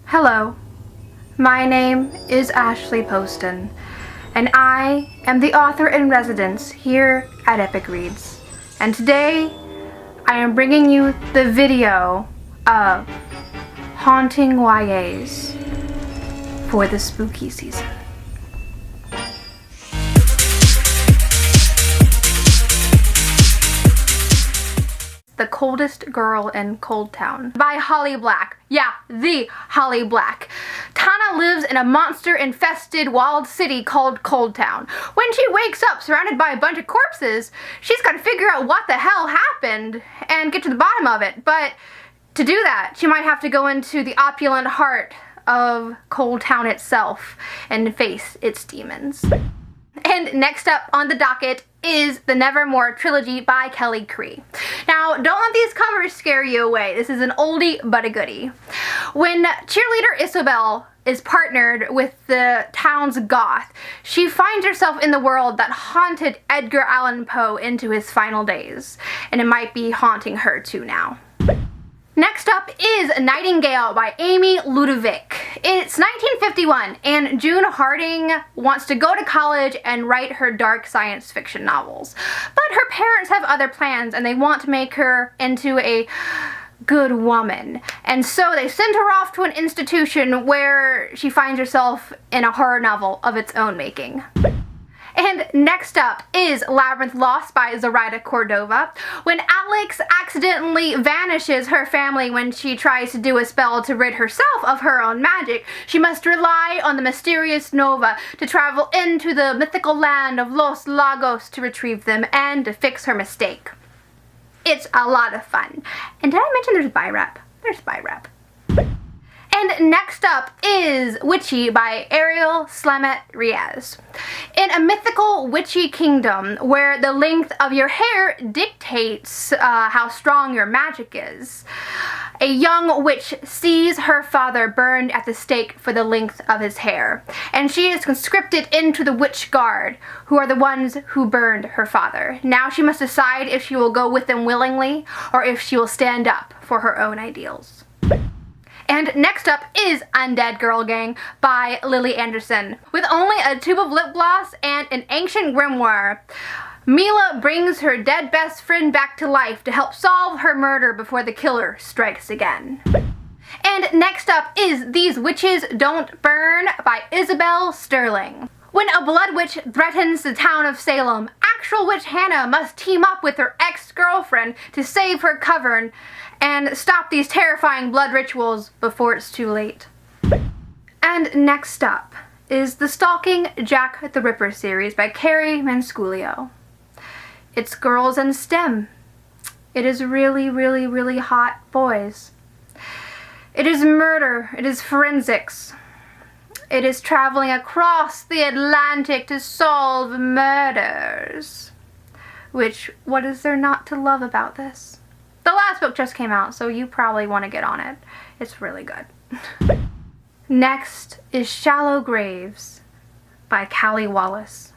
Hello, my name is Ashley Poston, and I am the author-in-residence here at Epic Reads. And today, I am bringing you the video of haunting YAs for the spooky season. The Coldest Girl in Cold Town by Holly Black. Yeah, the Holly Black. Tana lives in a monster-infested walled city called Cold Town. When she wakes up surrounded by a bunch of corpses, she's got to figure out what the hell happened and get to the bottom of it. But to do that, she might have to go into the opulent heart of Cold Town itself and face its demons. And next up on the docket is the Nevermore trilogy by Kelly Cree. Now, don't let these covers scare you away. This is an oldie but a goodie. When cheerleader Isabel is partnered with the town's goth, she finds herself in the world that haunted Edgar Allan Poe into his final days, and it might be haunting her too now. Next up is Nightingale by Amy Ludovic. It's 1951 and June Harding wants to go to college and write her dark science fiction novels. But her parents have other plans and they want to make her into a good woman. And so they send her off to an institution where she finds herself in a horror novel of its own making. And next up is Labyrinth Lost by Zoraida Cordova. When Alex accidentally vanishes her family when she tries to do a spell to rid herself of her own magic, she must rely on the mysterious Nova to travel into the mythical land of Los Lagos to retrieve them and to fix her mistake. It's a lot of fun. And did I mention there's buy rep? There's buy rep. And next up is Witchy by Ariel Slamet Riaz. In a mythical witchy kingdom where the length of your hair dictates how strong your magic is, a young witch sees her father burned at the stake for the length of his hair, and she is conscripted into the Witch Guard, who are the ones who burned her father. Now she must decide if she will go with them willingly or if she will stand up for her own ideals. And next up is Undead Girl Gang by Lily Anderson. With only a tube of lip gloss and an ancient grimoire, Mila brings her dead best friend back to life to help solve her murder before the killer strikes again. And next up is These Witches Don't Burn by Isabel Sterling. When a blood witch threatens the town of Salem, actual witch Hannah must team up with her ex-girlfriend to save her coven and stop these terrifying blood rituals before it's too late. And next up is the Stalking Jack the Ripper series by Carrie Mansculio. It's girls in STEM. It is really, really, really hot boys. It is murder. It is forensics. It is traveling across the Atlantic to solve murders. Which, what is there not to love about this? The last book just came out, so you probably want to get on it. It's really good. Next is Shallow Graves by Callie Wallace.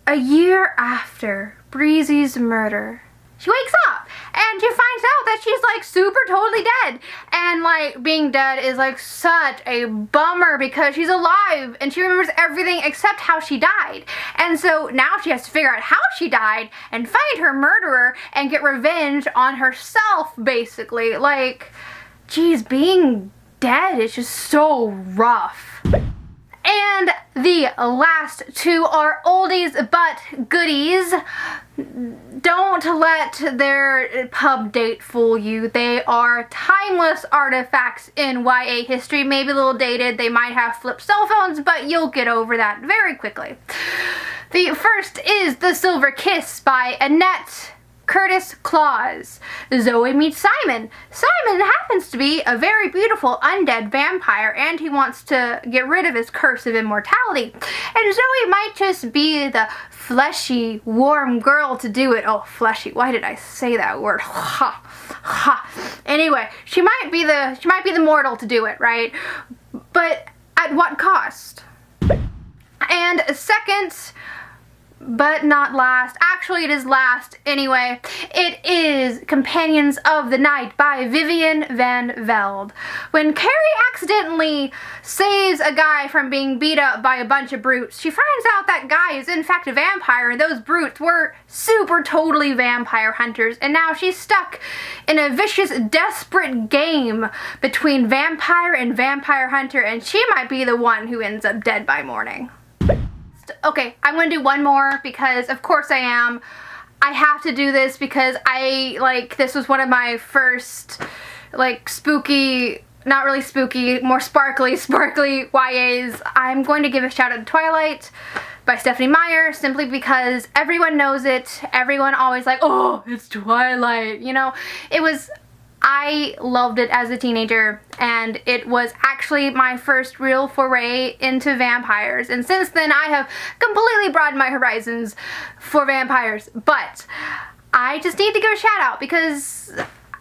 A year after Breezy's murder, she wakes up and she finds out that she's like super totally dead. And like being dead is like such a bummer because she's alive and she remembers everything except how she died. And so now she has to figure out how she died and find her murderer and get revenge on herself basically. Like, geez, being dead is just so rough. And the last two are oldies but goodies. Don't let their pub date fool you. They are timeless artifacts in YA history. Maybe a little dated. They might have flipped cell phones, but you'll get over that very quickly. The first is The Silver Kiss by Annette Curtis Claus. Zoe meets Simon. Simon happens to be a very beautiful undead vampire and he wants to get rid of his curse of immortality. And Zoe might just be the fleshy, warm girl to do it. Oh, fleshy. Why did I say that word? Ha. Ha. Anyway, she might be the mortal to do it, right? But at what cost? And second, but not last. Actually, it is last anyway. It is Companions of the Night by Vivian Van Velde. When Carrie accidentally saves a guy from being beat up by a bunch of brutes, she finds out that guy is in fact a vampire, and those brutes were super totally vampire hunters, and now she's stuck in a vicious, desperate game between vampire and vampire hunter, and she might be the one who ends up dead by morning. Okay, I'm gonna do one more because of course I am. I have to do this because this was one of my first, spooky, not really spooky, more sparkly YAs. I'm going to give a shout out to Twilight by Stephanie Meyer, simply because everyone knows it. Everyone always oh, it's Twilight, you know? I loved it as a teenager, and it was actually my first real foray into vampires, and since then I have completely broadened my horizons for vampires. But I just need to give a shout out because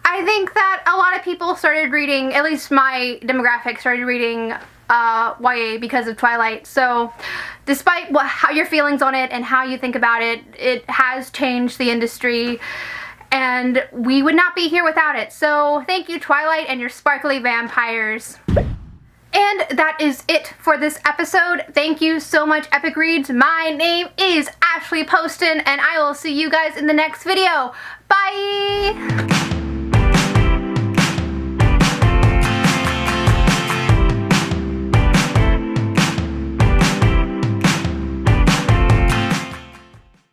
I think that a lot of people started reading, at least my demographic started reading YA because of Twilight. So despite how your feelings on it and how you think about it, it has changed the industry, and we would not be here without it. So thank you, Twilight and your sparkly vampires. And that is it for this episode. Thank you so much, Epic Reads. My name is Ashley Poston, and I will see you guys in the next video. Bye!